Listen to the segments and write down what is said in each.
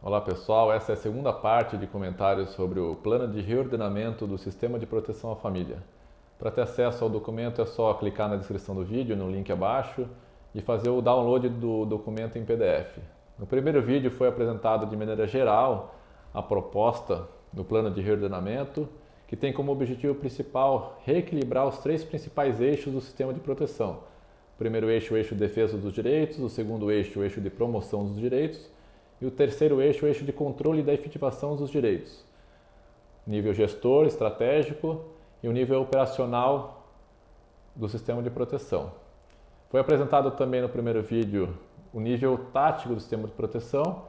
Olá pessoal, essa é a segunda parte de comentários sobre o plano de reordenamento do Sistema de Proteção à Família. Para ter acesso ao documento é só clicar na descrição do vídeo, no link abaixo, e fazer o download do documento em PDF. No primeiro vídeo foi apresentado de maneira geral a proposta do plano de reordenamento, que tem como objetivo principal reequilibrar os três principais eixos do sistema de proteção. O primeiro eixo, o eixo de defesa dos direitos, o segundo eixo, o eixo de promoção dos direitos, e o terceiro eixo, o eixo de controle da efetivação dos direitos. Nível gestor, estratégico e o nível operacional do sistema de proteção. Foi apresentado também no primeiro vídeo o nível tático do sistema de proteção,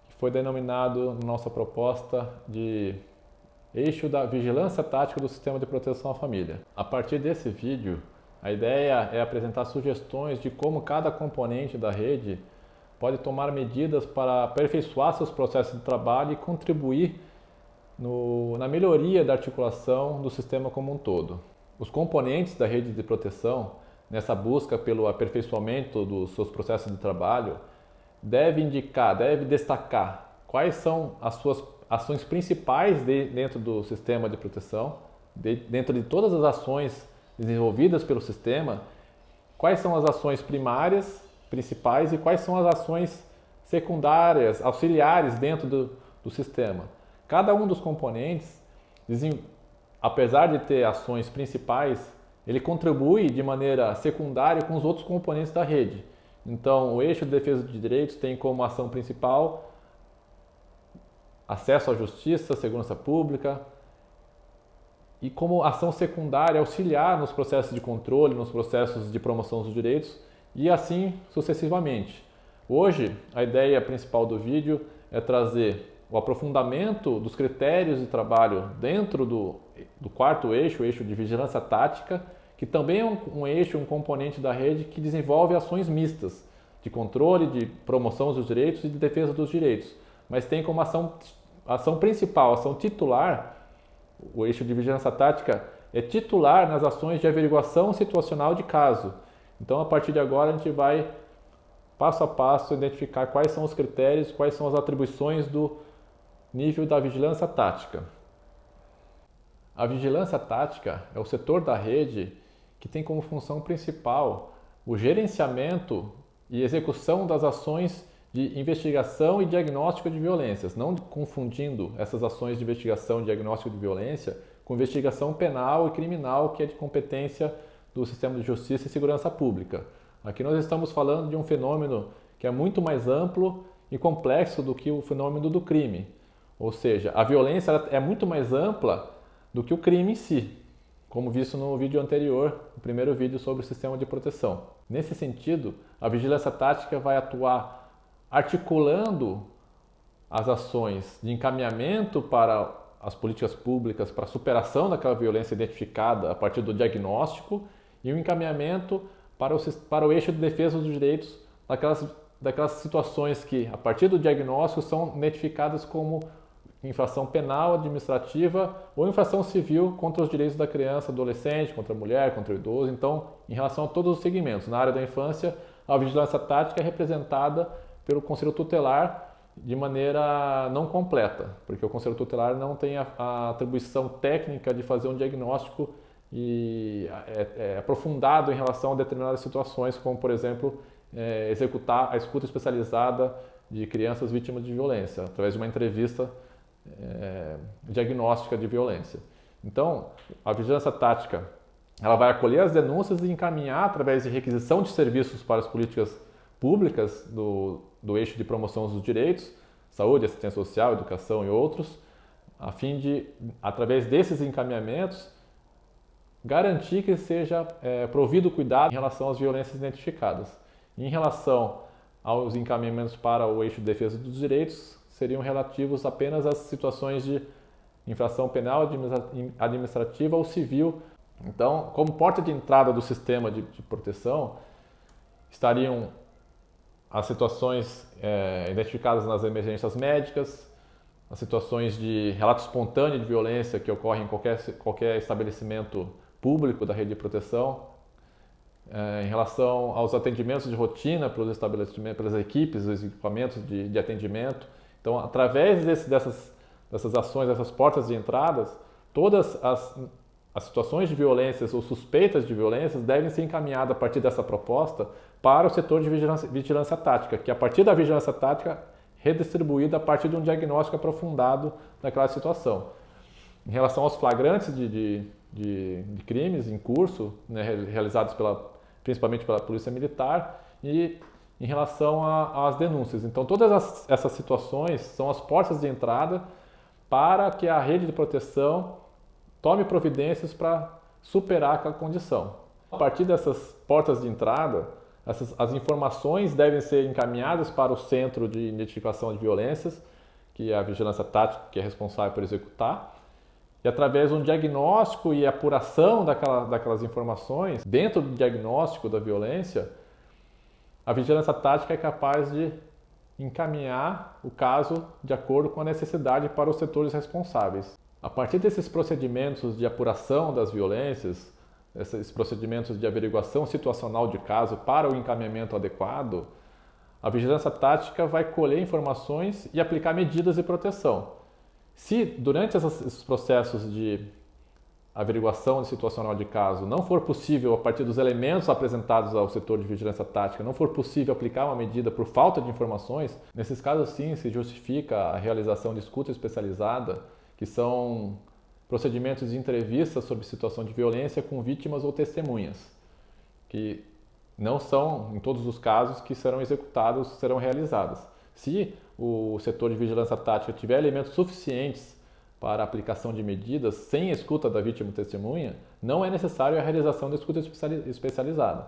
que foi denominado na nossa proposta de eixo da vigilância tática do sistema de proteção à família. A partir desse vídeo, a ideia é apresentar sugestões de como cada componente da rede pode tomar medidas para aperfeiçoar seus processos de trabalho e contribuir na melhoria da articulação do sistema como um todo. Os componentes da rede de proteção, nessa busca pelo aperfeiçoamento dos seus processos de trabalho, devem destacar quais são as suas ações principais dentro do sistema de proteção, dentro de todas as ações desenvolvidas pelo sistema, quais são as ações primárias, principais e quais são as ações secundárias, auxiliares dentro do sistema. Cada um dos componentes, apesar de ter ações principais, ele contribui de maneira secundária com os outros componentes da rede. Então, o eixo de defesa de direitos tem como ação principal acesso à justiça, segurança pública, e como ação secundária auxiliar nos processos de controle, nos processos de promoção dos direitos, e assim sucessivamente. Hoje, a ideia principal do vídeo é trazer o aprofundamento dos critérios de trabalho dentro do quarto eixo, o eixo de vigilância tática, que também é um eixo, um componente da rede que desenvolve ações mistas de controle, de promoção dos direitos e de defesa dos direitos, mas tem como ação principal, ação titular, o eixo de vigilância tática é titular nas ações de averiguação situacional de caso. Então, a partir de agora, a gente vai, passo a passo, identificar quais são os critérios, quais são as atribuições do nível da vigilância tática. A vigilância tática é o setor da rede que tem como função principal o gerenciamento e execução das ações de investigação e diagnóstico de violências, não confundindo essas ações de investigação e diagnóstico de violência com investigação penal e criminal, que é de competência do sistema de justiça e segurança pública. Aqui nós estamos falando de um fenômeno que é muito mais amplo e complexo do que o fenômeno do crime. Ou seja, a violência é muito mais ampla do que o crime em si, como visto no vídeo anterior, o primeiro vídeo sobre o sistema de proteção. Nesse sentido, a vigilância tática vai atuar articulando as ações de encaminhamento para as políticas públicas para a superação daquela violência identificada a partir do diagnóstico e o encaminhamento para o eixo de defesa dos direitos daquelas situações que, a partir do diagnóstico, são identificadas como infração penal, administrativa ou infração civil contra os direitos da criança, adolescente, contra a mulher, contra o idoso. Então, em relação a todos os segmentos, na área da infância, a vigilância tática é representada pelo Conselho Tutelar de maneira não completa, porque o Conselho Tutelar não tem a atribuição técnica de fazer um diagnóstico e aprofundado em relação a determinadas situações, como, por exemplo, executar a escuta especializada de crianças vítimas de violência, através de uma entrevista diagnóstica de violência. Então, a vigilância tática ela vai acolher as denúncias e encaminhar, através de requisição de serviços para as políticas públicas do eixo de promoção dos direitos, saúde, assistência social, educação e outros, a fim de, através desses encaminhamentos, garantir que seja provido cuidado em relação às violências identificadas. Em relação aos encaminhamentos para o eixo de defesa dos direitos, seriam relativos apenas às situações de infração penal, administrativa ou civil. Então, como porta de entrada do sistema de proteção, estariam as situações identificadas nas emergências médicas, as situações de relato espontâneo de violência que ocorrem em qualquer estabelecimento público da rede de proteção, em relação aos atendimentos de rotina pelos estabelecimentos, pelas equipes, os equipamentos de atendimento. Então, através dessas ações, dessas portas de entradas, todas as situações de violências ou suspeitas de violências devem ser encaminhadas a partir dessa proposta para o setor de vigilância tática, que a partir da vigilância tática redistribuída a partir de um diagnóstico aprofundado daquela situação. Em relação aos flagrantes de crimes em curso, né, realizados principalmente pela Polícia Militar, e em relação às denúncias. Então, todas essas situações são as portas de entrada para que a rede de proteção tome providências para superar aquela condição. A partir dessas portas de entrada, as informações devem ser encaminhadas para o Centro de Identificação de Violências, que é a Vigilância Tática, que é responsável por executar, e através de um diagnóstico e apuração daquelas informações, dentro do diagnóstico da violência, a vigilância tática é capaz de encaminhar o caso de acordo com a necessidade para os setores responsáveis. A partir desses procedimentos de apuração das violências, esses procedimentos de averiguação situacional de caso para o encaminhamento adequado, a vigilância tática vai colher informações e aplicar medidas de proteção. Se durante esses processos de averiguação situacional de caso não for possível, a partir dos elementos apresentados ao setor de vigilância tática, não for possível aplicar uma medida por falta de informações, nesses casos sim se justifica a realização de escuta especializada, que são procedimentos de entrevista sobre situação de violência com vítimas ou testemunhas, que não são, em todos os casos, que serão executados, serão realizadas. Se o setor de vigilância tática tiver elementos suficientes para a aplicação de medidas sem escuta da vítima ou testemunha, não é necessário a realização da escuta especializada.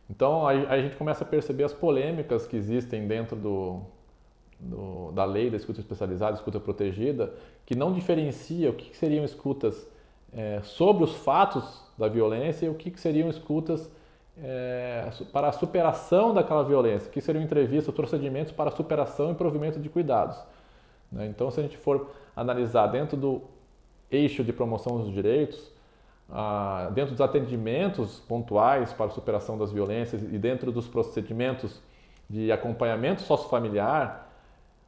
Então, aí a gente começa a perceber as polêmicas que existem dentro da lei da escuta especializada, escuta protegida, que não diferencia o que seriam escutas sobre os fatos da violência e o que seriam escutas para a superação daquela violência, que seriam entrevistas, procedimentos para a superação e provimento de cuidados. Então, se a gente for analisar dentro do eixo de promoção dos direitos, dentro dos atendimentos pontuais para a superação das violências e dentro dos procedimentos de acompanhamento sociofamiliar,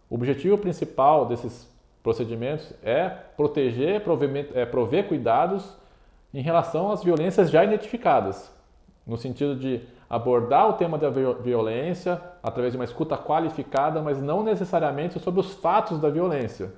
o objetivo principal desses procedimentos é proteger, prover cuidados em relação às violências já identificadas, no sentido de abordar o tema da violência através de uma escuta qualificada, mas não necessariamente sobre os fatos da violência.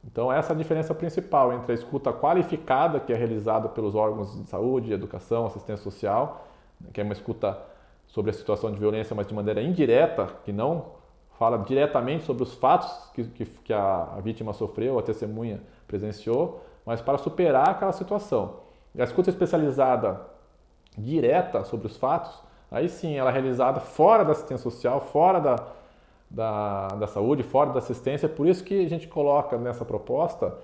Então, essa é a diferença principal entre a escuta qualificada, que é realizada pelos órgãos de saúde, educação, assistência social, que é uma escuta sobre a situação de violência, mas de maneira indireta, que não fala diretamente sobre os fatos que a vítima sofreu, a testemunha presenciou, mas para superar aquela situação. E a escuta especializada direta sobre os fatos, aí sim, ela é realizada fora da assistência social, fora da saúde, fora da assistência. Por isso que a gente coloca nessa proposta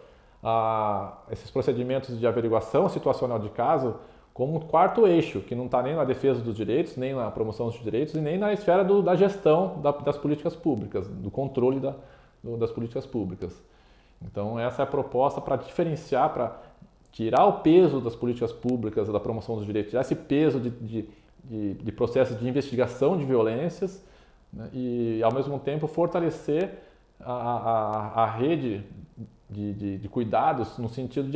esses procedimentos de averiguação situacional de caso como um quarto eixo, que não está nem na defesa dos direitos, nem na promoção dos direitos e nem na esfera da gestão das políticas públicas, do controle das políticas públicas. Então, essa é a proposta para diferenciar, para tirar o peso das políticas públicas, da promoção dos direitos, tirar esse peso de processos de investigação de violências, né, e, ao mesmo tempo, fortalecer a rede de cuidados no sentido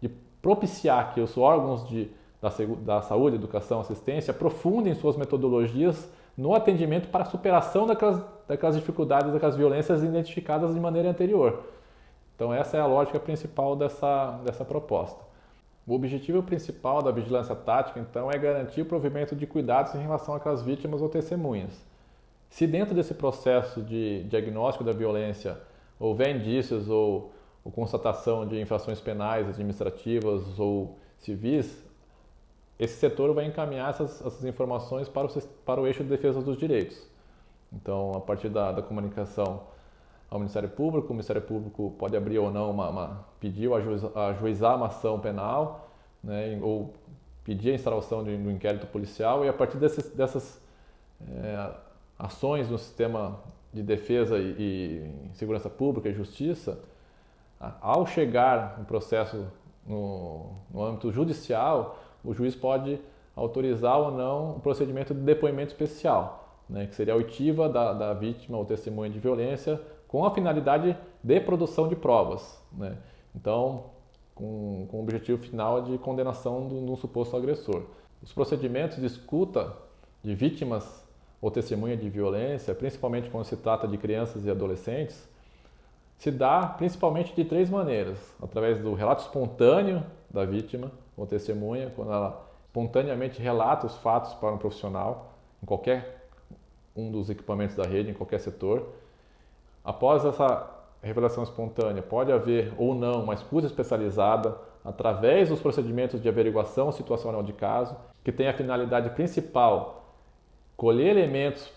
de propiciar que os órgãos da saúde, educação, assistência aprofundem suas metodologias no atendimento para a superação daquelas dificuldades, daquelas violências identificadas de maneira anterior. Então, essa é a lógica principal dessa proposta. O objetivo principal da vigilância tática, então, é garantir o provimento de cuidados em relação àquelas vítimas ou testemunhas. Se dentro desse processo de diagnóstico da violência houver indícios ou constatação de infrações penais, administrativas ou civis, esse setor vai encaminhar essas informações para o eixo de defesa dos direitos. Então, a partir da comunicação ao Ministério Público, o Ministério Público pode abrir ou não pedir ou ajuizar uma ação penal, né, ou pedir a instauração do inquérito policial, e a partir dessas ações no sistema de defesa e segurança pública e justiça, ao chegar o processo no âmbito judicial, o juiz pode autorizar ou não o procedimento de depoimento especial, né, que seria a oitiva da vítima ou testemunha de violência com a finalidade de produção de provas, né? Então, com o objetivo final de condenação do suposto agressor. Os procedimentos de escuta de vítimas ou testemunha de violência, principalmente quando se trata de crianças e adolescentes, se dá principalmente de 3 maneiras: através do relato espontâneo da vítima ou testemunha, quando ela espontaneamente relata os fatos para um profissional, em qualquer um dos equipamentos da rede, em qualquer setor. Após essa revelação espontânea, pode haver ou não uma escuta especializada através dos procedimentos de averiguação situacional de caso, que tem a finalidade principal colher elementos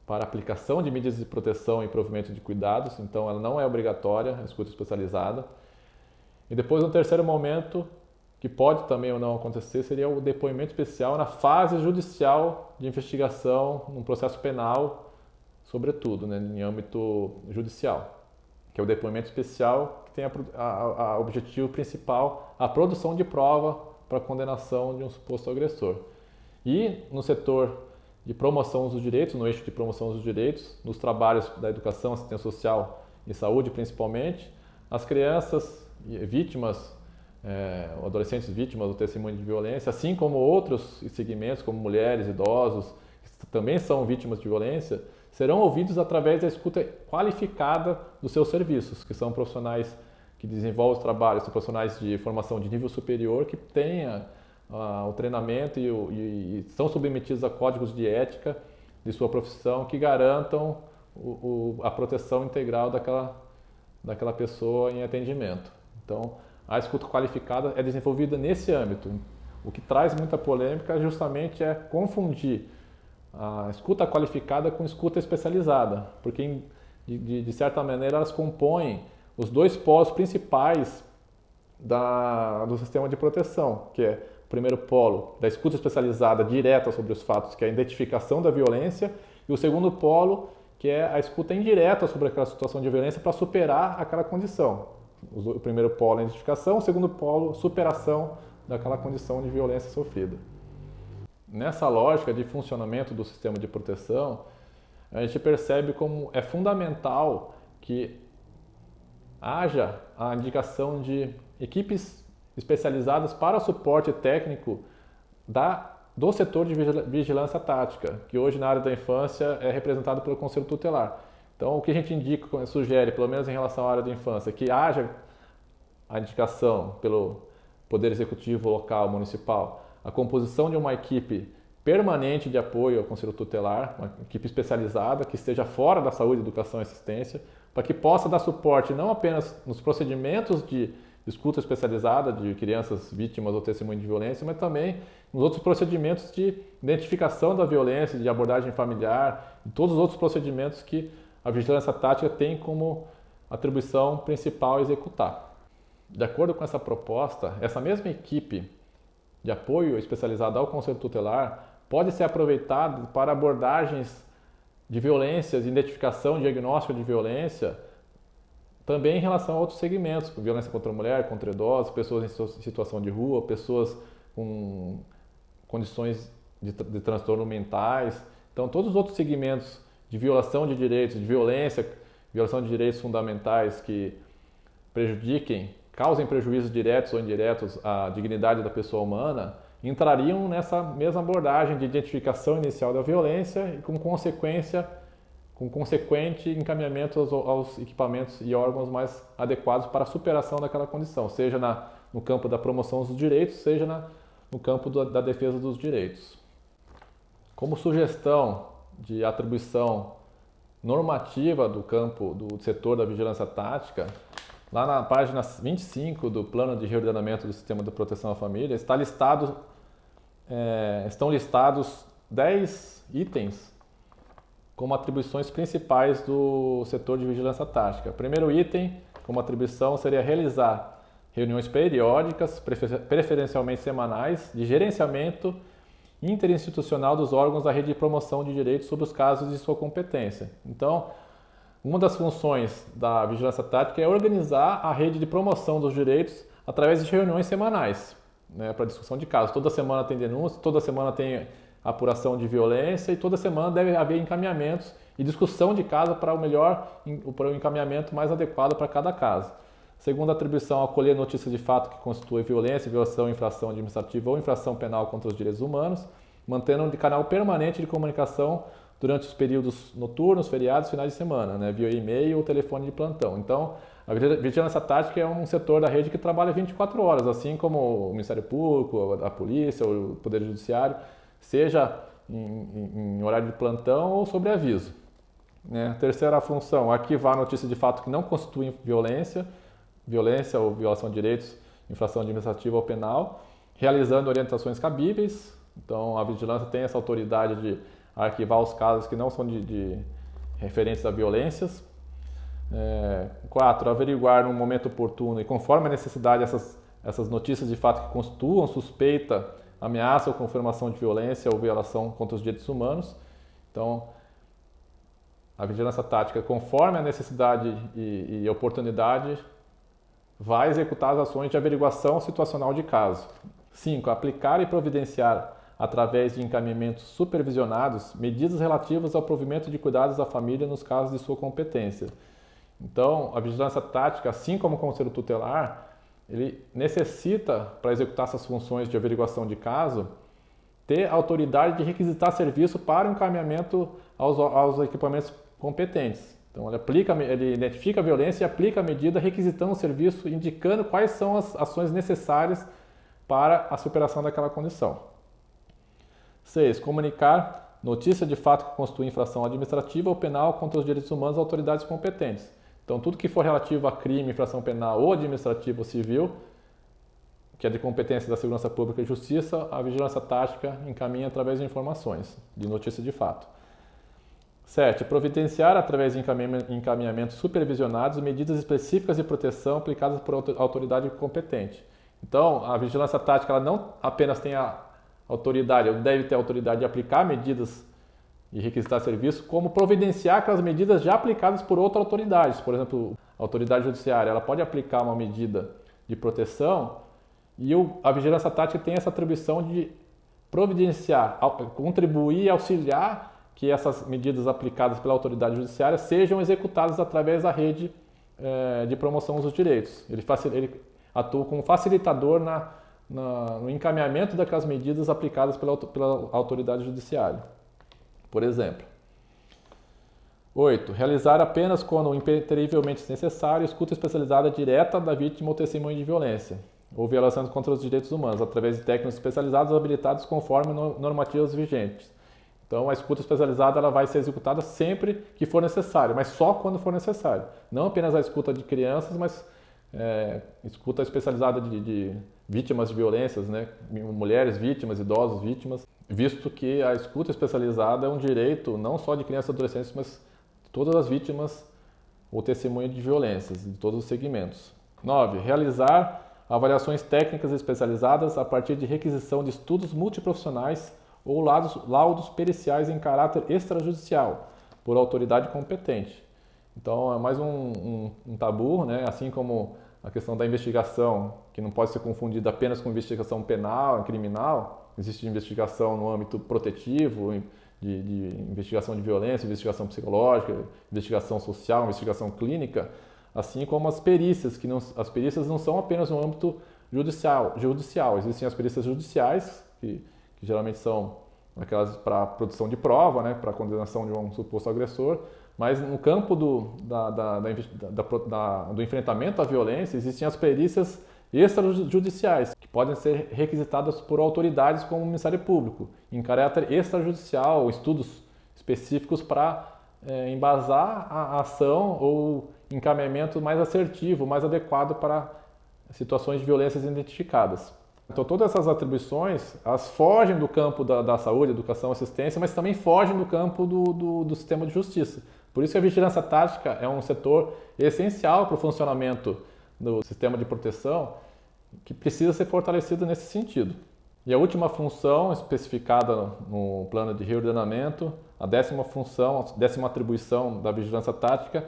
para aplicação de medidas de proteção e provimento de cuidados, então ela não é obrigatória, a escuta especializada. E depois, um terceiro momento, que pode também ou não acontecer, seria o depoimento especial na fase judicial de investigação, num processo penal, sobretudo, né, em âmbito judicial, que é o depoimento especial que tem a objetivo principal a produção de prova para a condenação de um suposto agressor. E no setor de promoção dos direitos, no eixo de promoção dos direitos, nos trabalhos da educação, assistência social e saúde principalmente, as crianças vítimas, adolescentes vítimas do testemunho de violência, assim como outros segmentos, como mulheres, idosos, que também são vítimas de violência, serão ouvidos através da escuta qualificada dos seus serviços, que são profissionais que desenvolvem os trabalhos, são profissionais de formação de nível superior que tenha o treinamento e são submetidos a códigos de ética de sua profissão que garantam a proteção integral daquela pessoa em atendimento. Então, a escuta qualificada é desenvolvida nesse âmbito. O que traz muita polêmica justamente é confundir a escuta qualificada com escuta especializada, porque de certa maneira elas compõem os 2 polos principais do sistema de proteção, que é o primeiro polo da escuta especializada direta sobre os fatos, que é a identificação da violência, e o segundo polo, que é a escuta indireta sobre aquela situação de violência para superar aquela condição. O primeiro polo é a identificação, o segundo polo, superação daquela condição de violência sofrida. Nessa lógica de funcionamento do sistema de proteção, a gente percebe como é fundamental que haja a indicação de equipes especializadas para o suporte técnico do setor de vigilância tática, que hoje na área da infância é representado pelo Conselho Tutelar. Então, o que a gente indica, sugere, pelo menos em relação à área da infância, que haja a indicação pelo Poder Executivo local, municipal, a composição de uma equipe permanente de apoio ao Conselho Tutelar, uma equipe especializada que esteja fora da saúde, educação e assistência, para que possa dar suporte não apenas nos procedimentos de escuta especializada de crianças vítimas ou testemunhas de violência, mas também nos outros procedimentos de identificação da violência, de abordagem familiar e todos os outros procedimentos que a vigilância tática tem como atribuição principal executar. De acordo com essa proposta, essa mesma equipe de apoio especializada ao Conselho Tutelar pode ser aproveitada para abordagens de violências, identificação, diagnóstico de violência, também em relação a outros segmentos, violência contra a mulher, contra idosos, pessoas em situação de rua, pessoas com condições de transtorno mentais. Então, todos os outros segmentos de violação de direitos, de violência, violação de direitos fundamentais que causem prejuízos diretos ou indiretos à dignidade da pessoa humana, entrariam nessa mesma abordagem de identificação inicial da violência e com consequente encaminhamento aos equipamentos e órgãos mais adequados para a superação daquela condição, seja no campo da promoção dos direitos, seja no campo da defesa dos direitos. Como sugestão de atribuição normativa do campo do setor da vigilância tática, lá na página 25 do Plano de Reordenamento do Sistema de Proteção à Família, estão listados 10 itens como atribuições principais do setor de vigilância tática. O primeiro item, como atribuição, seria realizar reuniões periódicas, preferencialmente semanais, de gerenciamento interinstitucional dos órgãos da rede de promoção de direitos sobre os casos de sua competência. Então, uma das funções da vigilância tática é organizar a rede de promoção dos direitos através de reuniões semanais. né, para discussão de casos. Toda semana tem denúncia, toda semana tem apuração de violência e toda semana deve haver encaminhamentos e discussão de caso para o encaminhamento mais adequado para cada caso. Segunda atribuição, acolher notícias de fato que constituem violência, violação, infração administrativa ou infração penal contra os direitos humanos, mantendo um canal permanente de comunicação durante os períodos noturnos, feriados, finais de semana, né, via e-mail ou telefone de plantão. Então, a vigilância tática é um setor da rede que trabalha 24 horas, assim como o Ministério Público, a Polícia, o Poder Judiciário, seja em horário de plantão ou sobre aviso. Né? Terceira função, arquivar notícias de fato que não constituem violência ou violação de direitos, infração administrativa ou penal, realizando orientações cabíveis. Então, a vigilância tem essa autoridade de arquivar os casos que não são de referentes a violências. 4. Averiguar no momento oportuno e conforme a necessidade essas notícias de fato que constituam suspeita, ameaça ou confirmação de violência ou violação contra os direitos humanos. Então, a vigilância tática, conforme a necessidade e oportunidade, vai executar as ações de averiguação situacional de caso. 5. Aplicar e providenciar, através de encaminhamentos supervisionados, medidas relativas ao provimento de cuidados à família nos casos de sua competência. Então, a vigilância tática, assim como o Conselho Tutelar, ele necessita, para executar essas funções de averiguação de caso, ter autoridade de requisitar serviço para o encaminhamento aos equipamentos competentes. Então, ele identifica a violência e aplica a medida requisitando o serviço, indicando quais são as ações necessárias para a superação daquela condição. 6. Comunicar notícia de fato que constitui infração administrativa ou penal contra os direitos humanos às autoridades competentes. Então, tudo que for relativo a crime, infração penal ou administrativa ou civil, que é de competência da Segurança Pública e Justiça, a vigilância tática encaminha através de informações, de notícia de fato. 7. Providenciar, através de encaminhamentos supervisionados, medidas específicas de proteção aplicadas por autoridade competente. Então, a vigilância tática ela não apenas tem a autoridade, ou deve ter a autoridade de aplicar medidas e requisitar serviço, como providenciar aquelas medidas já aplicadas por outras autoridades. Por exemplo, a autoridade judiciária ela pode aplicar uma medida de proteção e a vigilância tática tem essa atribuição de providenciar, contribuir e auxiliar que essas medidas aplicadas pela autoridade judiciária sejam executadas através da rede de promoção dos direitos. Ele atua como facilitador no encaminhamento daquelas medidas aplicadas pela autoridade judiciária. Por exemplo. 8. Realizar apenas quando impertrivelmente necessário escuta especializada direta da vítima ou testemunha de violência ou violações contra os direitos humanos, através de técnicos especializados habilitados conforme normativas vigentes. Então, a escuta especializada ela vai ser executada sempre que for necessário, mas só quando for necessário. Não apenas a escuta de crianças, mas escuta especializada de vítimas de violências, né? Mulheres vítimas, idosos vítimas, visto que a escuta especializada é um direito não só de crianças e adolescentes, mas de todas as vítimas ou testemunha de violências, de todos os segmentos. 9. Realizar avaliações técnicas especializadas a partir de requisição de estudos multiprofissionais ou laudos periciais em caráter extrajudicial, por autoridade competente. Então, é mais um tabu, né? Assim como a questão da investigação, que não pode ser confundida apenas com investigação penal, criminal. Existe investigação no âmbito protetivo, de investigação de violência, investigação psicológica, investigação social, investigação clínica, assim como as perícias, as perícias não são apenas no âmbito judicial. Existem as perícias judiciais, que geralmente são aquelas para produção de prova, né, para a condenação de um suposto agressor, mas no campo do enfrentamento à violência existem as perícias extrajudiciais, que podem ser requisitadas por autoridades como o Ministério Público, em caráter extrajudicial, estudos específicos para embasar a ação ou encaminhamento mais assertivo, mais adequado para situações de violências identificadas. Então, todas essas atribuições, elas fogem do campo da saúde, educação, assistência, mas também fogem do campo do sistema de justiça. Por isso que a vigilância tática é um setor essencial para o funcionamento do sistema de proteção, que precisa ser fortalecido nesse sentido. E a última função especificada no plano de reordenamento, a 10ª função, a 10ª atribuição da vigilância tática,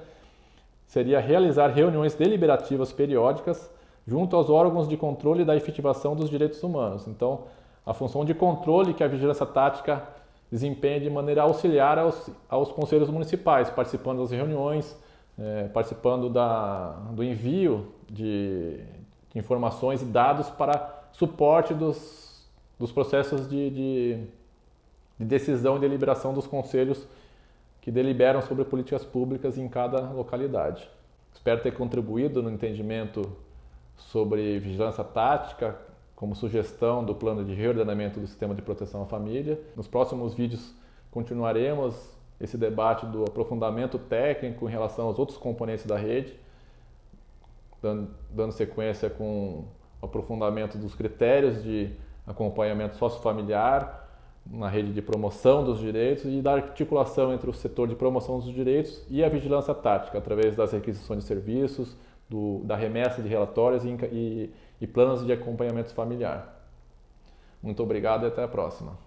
seria realizar reuniões deliberativas periódicas junto aos órgãos de controle da efetivação dos direitos humanos. Então, a função de controle que a vigilância tática desempenha de maneira auxiliar aos conselhos municipais, participando das reuniões, participando do envio de informações e dados para suporte dos processos de decisão e deliberação dos conselhos que deliberam sobre políticas públicas em cada localidade. Espero ter contribuído no entendimento sobre vigilância tática, como sugestão do plano de reordenamento do sistema de proteção à família. Nos próximos vídeos continuaremos esse debate do aprofundamento técnico em relação aos outros componentes da rede, dando sequência com o aprofundamento dos critérios de acompanhamento sociofamiliar na rede de promoção dos direitos e da articulação entre o setor de promoção dos direitos e a vigilância tática, através das requisições de serviços, da remessa de relatórios e planos de acompanhamento familiar. Muito obrigado e até a próxima.